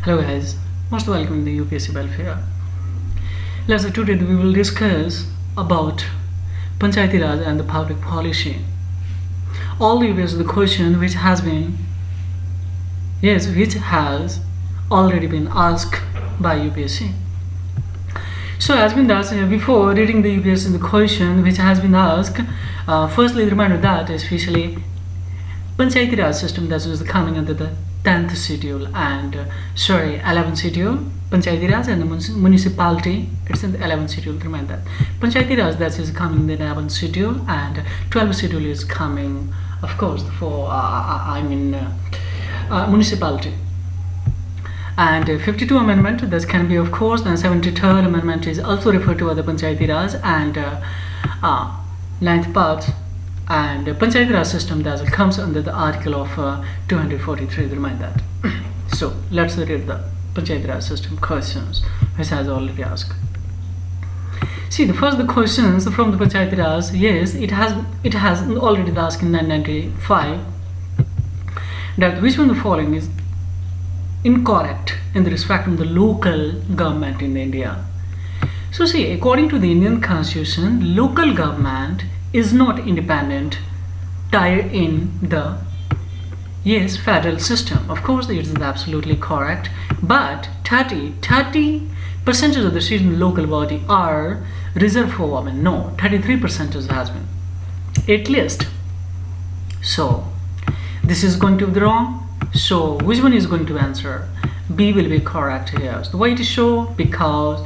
Hello guys, most welcome to the UPSC welfare. Today we will discuss about Panchayati Raj and the public policy. All the ways the question which has already been asked by UPSC. So as been asked before reading the UPSC the question which has been asked, firstly reminder that especially Panchayati Raj system that was coming under the 10th schedule and 11th schedule. Panchayati Raj and the municipality, it's in the 11th schedule. Remind that Panchayati Raj that is coming in the 11th schedule and 12th schedule is coming, of course, for municipality. And 52 amendment that can be, of course, and 73rd amendment is also referred to as the Panchayati Raj, and 9th part and Panchayati Raj system that comes under the article of 243. Remind that. So let's read the Panchayati Raj system questions which has already asked. See, the questions from the Panchayati Raj. Yes, it has already asked in 1995 that which one of the following is incorrect in the respect of the local government in India. So see, according to the Indian Constitution, local government is not independent tied in the federal system. Of course, it is absolutely correct, but 30% of the seats in the local body are reserved for women. No, 33% has been at least. So this is going to be wrong. So which one is going to answer? B will be correct here. So why it is so? Because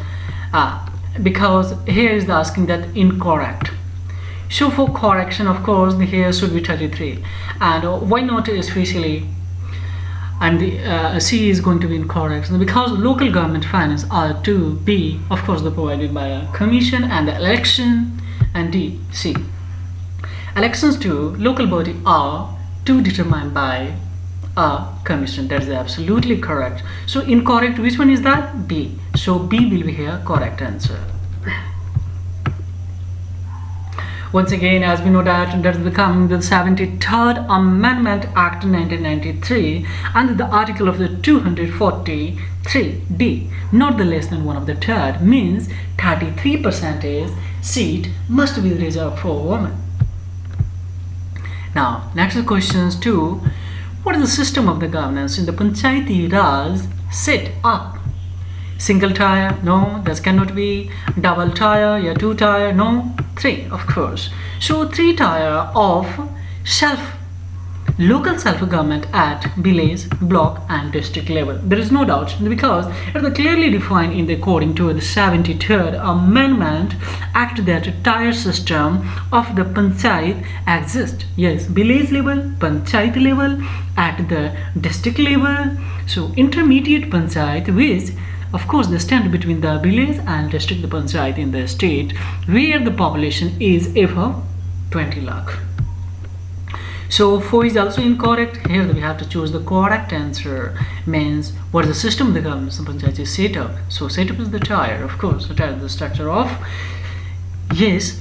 here is the asking that incorrect. So for correction, of course, the here should be 33, and why not especially, and the C is going to be incorrect, so because local government finance are to be, of course, provided by a commission and the election, and D, C, elections to local body are to determined by a commission. That is absolutely correct. So incorrect, which one is that? B. So B will be here correct answer. Once again, as we know that is becoming the 73rd Amendment Act 1993 under the article of the 243D, not the less than one of the third, means 33% seat must be reserved for women. Now, next questions 2. What is the system of the governance in the Panchayati Raj set up? Single tier? No, that cannot be. Double tier? Yeah, 2 tier? No. 3, of course. So 3 tier of local self-government at village, block and district level. There is no doubt, because it is clearly defined in the according to the 73rd Amendment Act that a tier system of the panchayat exists. Yes, village level, panchayat level, at the district level. So intermediate panchayat, which of course they stand between the village and district, the panchayat in the state where the population is above 20 lakh. So 4 is also incorrect. Here we have to choose the correct answer. Means what is the system of the government? The panchayat is set up. So set up is the tier, of course. The tier is the structure of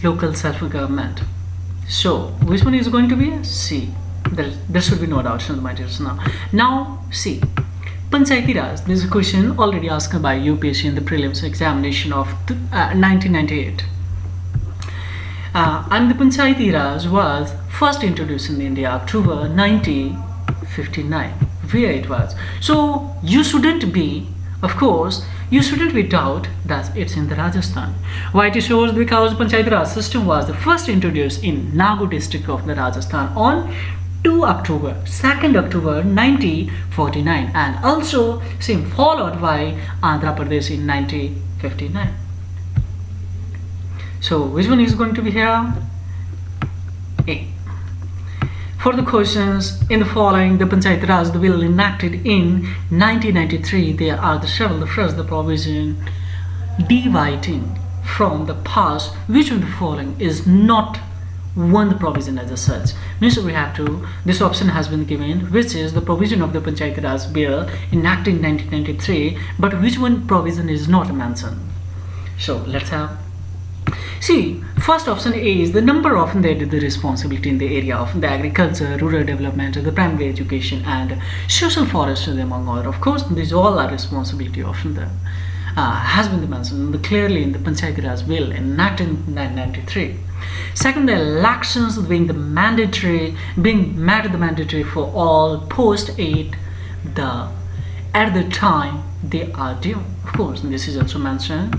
local self-government. So which one is going to be? C. There should be no doubt in the materials now. Now C. Panchayati Raj. This is a question already asked by UPSC in the prelims examination of 1998. And the Panchayati Raj was first introduced in India October 1959. Where it was. So you shouldn't be, of course, you shouldn't be doubt that it's in the Rajasthan. Why it shows? Because Panchayati Raj system was the first introduced in Nagaur district of the Rajasthan on 2 October 1949, and also same followed by Andhra Pradesh in 1959. So which one is going to be here? A. For the questions in the following, the Panchayati Raj bill enacted in 1993, there are the several. The first, the provision deviating from the past. Which of the following is not one provision as such? Means we have to, this option has been given, which is the provision of the Panchayati Raj bill enacted in 1993, but which one provision is not mentioned? So let's have. See, first option A is the number of the responsibility in the area of the agriculture, rural development, the primary education, and social forestry, among other. Of course, these all are responsibility of the has been mentioned clearly in the Panchayati Raj Bill in 1993. Second, the elections being mandatory for all post 8 at the time they are due. Of course, this is also mentioned.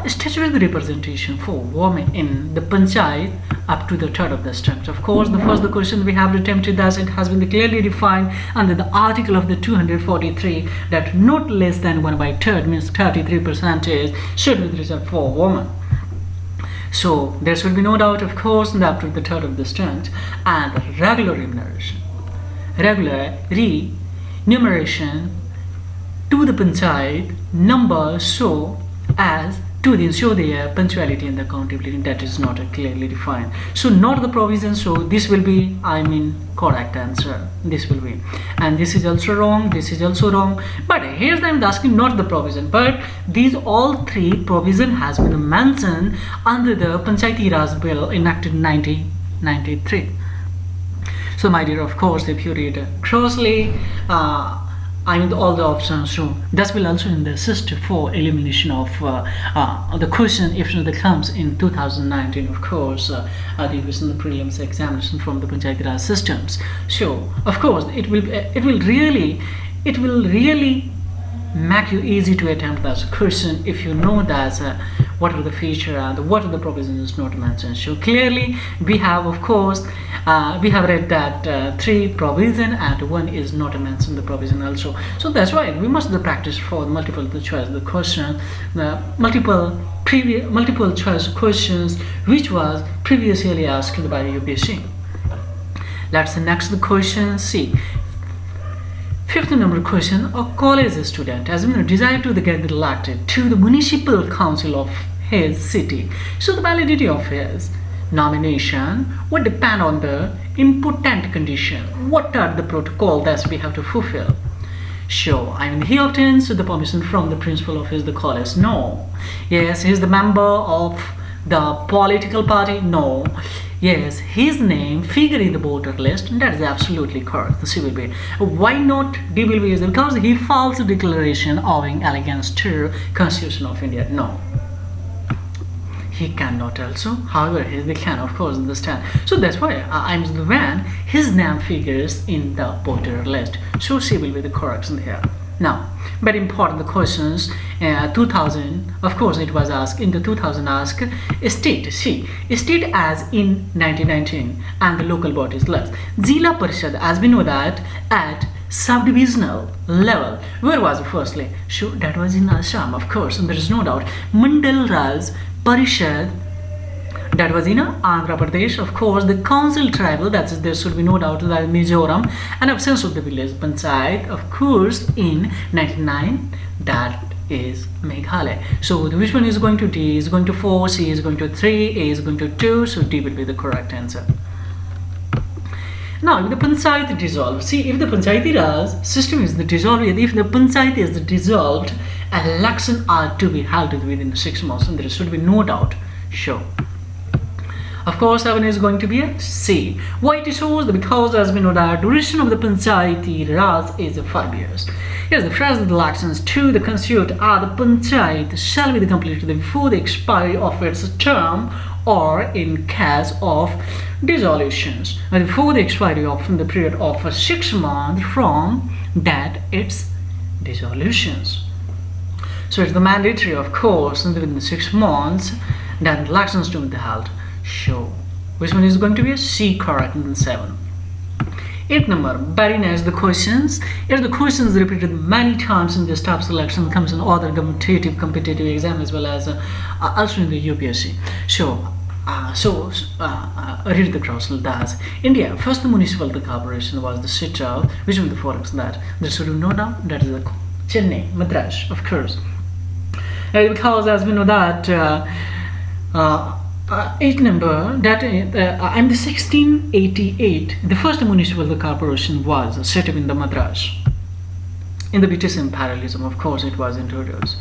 Statutory representation for women in the panchayat up to the third of the steps. Of course, the first question we have attempted as it has been clearly defined under the article of the 243 that not less than 1/3 means 33% should be reserved for women. So there should be no doubt, of course, up to the third of the steps. And regular remuneration. Regular remuneration to the panchayat number so as to ensure their punctuality and accountability. That is not clearly defined. So not the provision. So this will be, correct answer. This will be, and this is also wrong. This is also wrong. But here's I'm asking not the provision, but these all three provision has been mentioned under the Panchayati Raj Bill enacted in 1993. So my dear, of course, if you read closely, all the options, so that will also in the assist for elimination of the question if it comes in 2019. Of course, the question the prelims examination from the Panchayati Raj systems. So of course it will really make you easy to attempt that question if you know that what are the feature and what are the provisions not mentioned. So clearly we have, of course, we have read that 3 provision and 1 is not mentioned the provision also. So that's why we must practice for multiple choice the question, the multiple choice questions which was previously asked by UPSC. Let's the next question. See, 5th number question. A college student has been desired to get elected to the municipal council of his city. So the validity of his nomination would depend on the important condition. What are the protocol that we have to fulfill? So he obtains the permission from the principal of the college. No. Yes, he is the member of the political party. No. Yes, his name figure in the voter list. That is absolutely correct. The C will be. Why not D will be? Because he false declaration owing allegiance to Constitution of India. No, he cannot also. However, they can, of course, understand. So that's why when his name figures in the voter list. So C will be the correction here. Now, very important the questions. 2000, of course, it was asked in the 2000 asked state. See, state as in 1919 and the local bodies left. Zila Parishad, as we know that at subdivisional level. Where was it firstly? So that was in Assam, of course, and there is no doubt. Mandal Raj Parishad, that was in Andhra Pradesh. Of course, the council tribal, that is, there should be no doubt that Mizoram, and absence of the village panchayat, of course, in 99, that is Meghalaya. So which one is going to D? Is going to 4, C is going to 3, A is going to 2, so D will be the correct answer. Now, if the panchayat dissolved, see, if the Panchayati Raj system is dissolved, if the panchayat is dissolved, elections are to be held within 6 months, and there should be no doubt. Sure. Of course, 7 is going to be a C. Why it shows? Because as we know that duration of the Panchayati Raj is 5 years. Yes, the phrase of the elections to the constitute are the panchayat shall be completed before the expiry of its term or in case of dissolutions before the expiry of the period of 6 months from that its dissolutions. So it's the mandatory, of course, within the 6 months that elections to be held. So which one is going to be a C correct in 7. 8th number, very nice. The questions. If the questions repeated many times in the staff selection comes in other competitive exam as well as also in the UPSC. So read the cross that India first municipal corporation was the city of which one the forex that there should be no doubt that is the Chennai, Madras, of course. Because as we know that 8th number that in the 1688 the first municipal corporation was set up in the Madras. In the British imperialism, of course, it was introduced.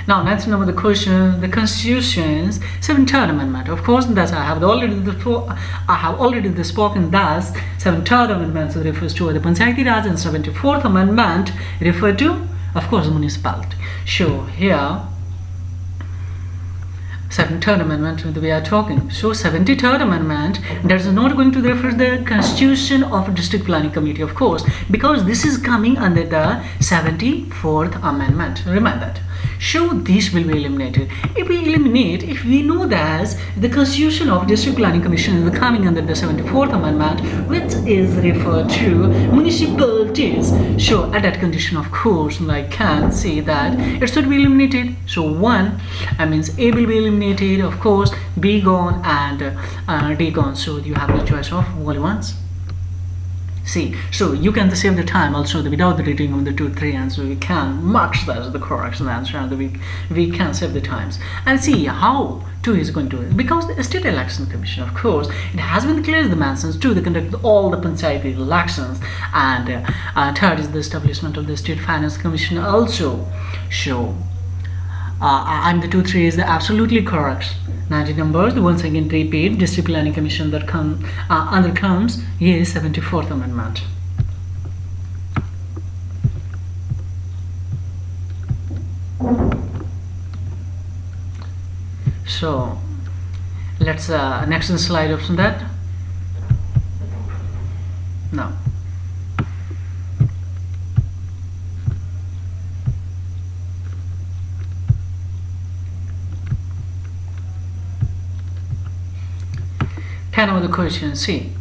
Now, next number the question, the Constitution's 73rd Amendment. Of course, thus I have already spoken. Thus, 73rd Amendment refers to the Panchayati Raj, and 74th Amendment refer to, of course, municipality. So here, 73rd Amendment we are talking. So 73rd Amendment, that is not going to refer to the Constitution of District Planning Committee, of course, because this is coming under the 74th Amendment. Remember that. So this will be eliminated. If we know that the Constitution of District Planning Commission is coming under the 74th Amendment, which is referred to municipalities. So at that condition, of course, I can say that it should be eliminated. So 1, means A will be eliminated, of course, B gone, and D gone. So you have the choice of only ones. See, so you can save the time also without the reading of the 2, 3 answer. We can mark that as the correct answer, and we can save the times and see how 2 is going to, because the State Election Commission, of course, it has been declared the mansions to conduct all the Panchayati elections, and 3rd is the establishment of the State Finance Commission also. So I'm the 2, 3 is the absolutely correct. 90 numbers. Once again repeat, District Planning Commission that under comes is 74th Amendment. So let's next slide of that. Now, of the question. See,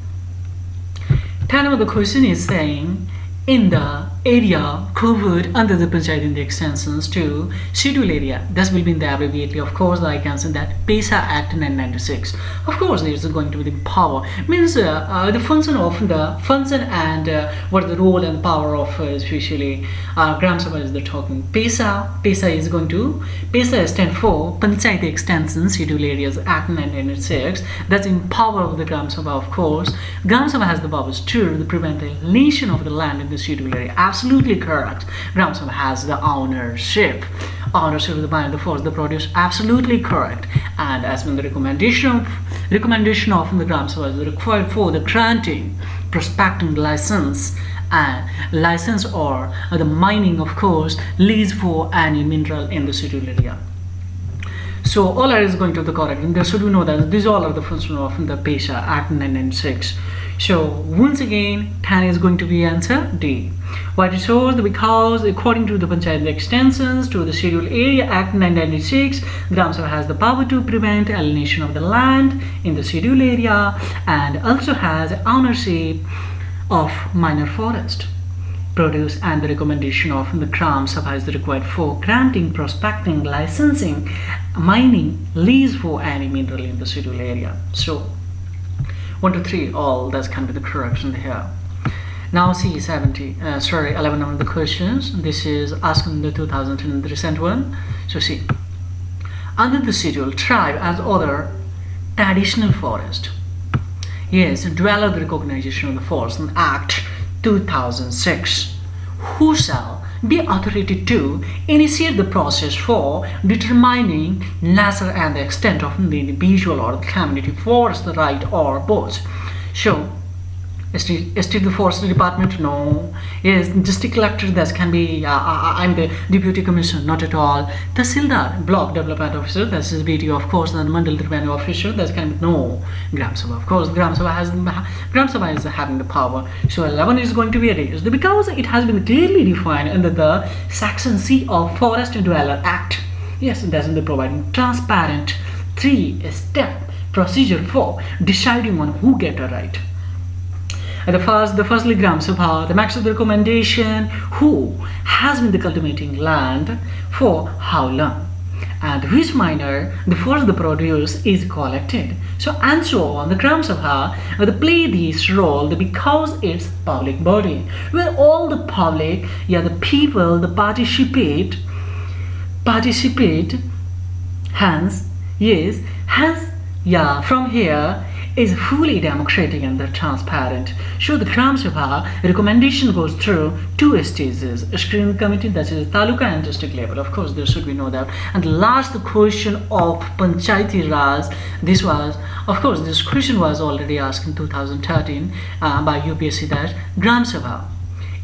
10 of the question is saying in the area covered under the Panchayati extensions to schedule area. This will be in the abbreviately, of course. I can say that PESA Act 1996. Of course, there is going to be the power, means the function and what the role and power of especially Gram Sabha is the talking. PESA is going to, PESA stand for Panchayati Extension Schedule Areas Act 1996. That's in power of the Gram Sabha, of course. Gram Sabha has the powers to prevent the alienation of the land in the schedule area. Absolutely correct. Gram Sabha has the ownership of the land, the force, the produce. Absolutely correct. And as per the recommendation of the Gram Sabha is required for the granting, prospecting license or the mining, of course, lease for any mineral in the schedule area. So all are is going to the correct, and there should be know that these all are the function of the PESA Act 1996. So once again, 10 is going to be answer D. Why it shows? Because according to the Panchayati extensions to the Schedule Area Act 1996, Gram Sabha has the power to prevent alienation of the land in the schedule area, and also has ownership of minor forest produce, and the recommendation of the Gram Sabha is required for granting, prospecting, licensing, mining, lease for any mineral in the schedule area. So 1 to 3, all that can be the correction here. Now see 11 of the questions. This is asked in the 2010 the recent one. So see, under the schedule, tribe as other traditional forest. Yes, dweller the recognition of the forest in Act 2006. Who shall be authoritated to initiate the process for determining nature and the extent of the individual or the community forest right, or both? So State the Forestry Department? No. Yes, district collector, that can be I'm the deputy commissioner, not at all. Tahsildar, block development officer, that's his BDO, of course, and mandal revenue officer, that can be no. Gram Sabha, of course, Gram Sabha is having the power. So 11 is going to be erased because it has been clearly defined under the Section C of Forest Dweller Act. Yes, that's the providing transparent 3-step procedure for deciding on who get a right. The firstly Gram Sabha, the max of the recommendation, who has been the cultivating land for how long, and which minor the first the produce is collected. So and so on. The Gram Sabha they play this role because it's public body where all the public, the people, the participate. Hence, from here is fully democratic and transparent. So the Gram Sabha recommendation goes through two stages: a screening committee, that is taluka and district level. Of course, there should be no doubt. And the last question of Panchayati Raj, this question was already asked in 2013 by UPSC, that Gram Sabha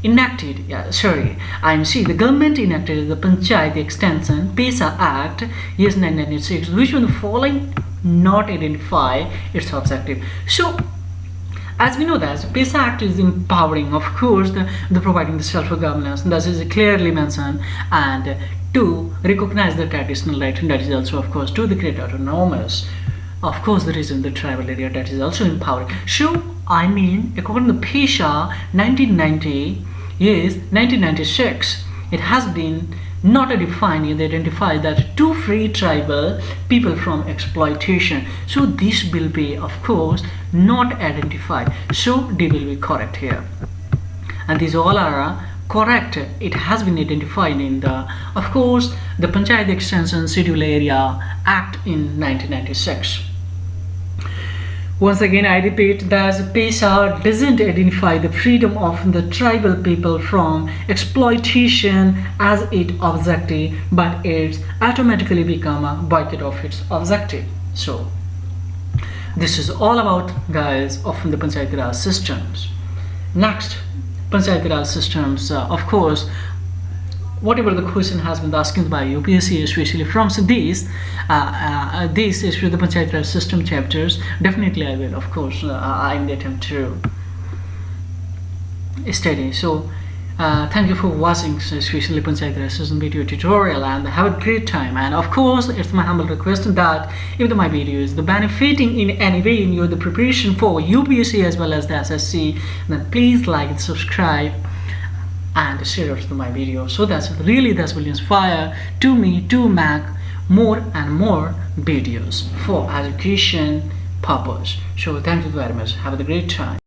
enacted, the government enacted the Panchayat Extension PESA Act, yes, 1996, which one of the following not identify its objective. So as we know that PESA Act is empowering, of course, the providing the self-governance, that is clearly mentioned, and to recognize the traditional right, and that is also, of course, to the create autonomous, of course, there is in the tribal area, that is also empowering. So I mean, according to PESA 1990, yes, 1996, it has been not defined and identify that to free tribal people from exploitation. So this will be, of course, not identified. So they will be correct here, and these all are correct. It has been identified in the, of course, the Panchayat Extension Schedule Area Act in 1996. Once again, I repeat that PESA doesn't identify the freedom of the tribal people from exploitation as its objective, but it's automatically become a boycott of its objective. So this is all about, guys, of the Panchayati Raj systems. Next, Panchayati Raj systems, of course, whatever the question has been asked by UPSC, especially from this is for the Panchayati Raj system chapters, definitely I will, of course, I will attempt to study. So thank you for watching, especially Panchayati Raj system video tutorial, and have a great time. And of course, it's my humble request that if my video is benefiting in any way in your the preparation for UPSC as well as the SSC, then please like and subscribe and share it to my video, so that will inspire to me to make more and more videos for education purpose. So thank you very much. Have a great time.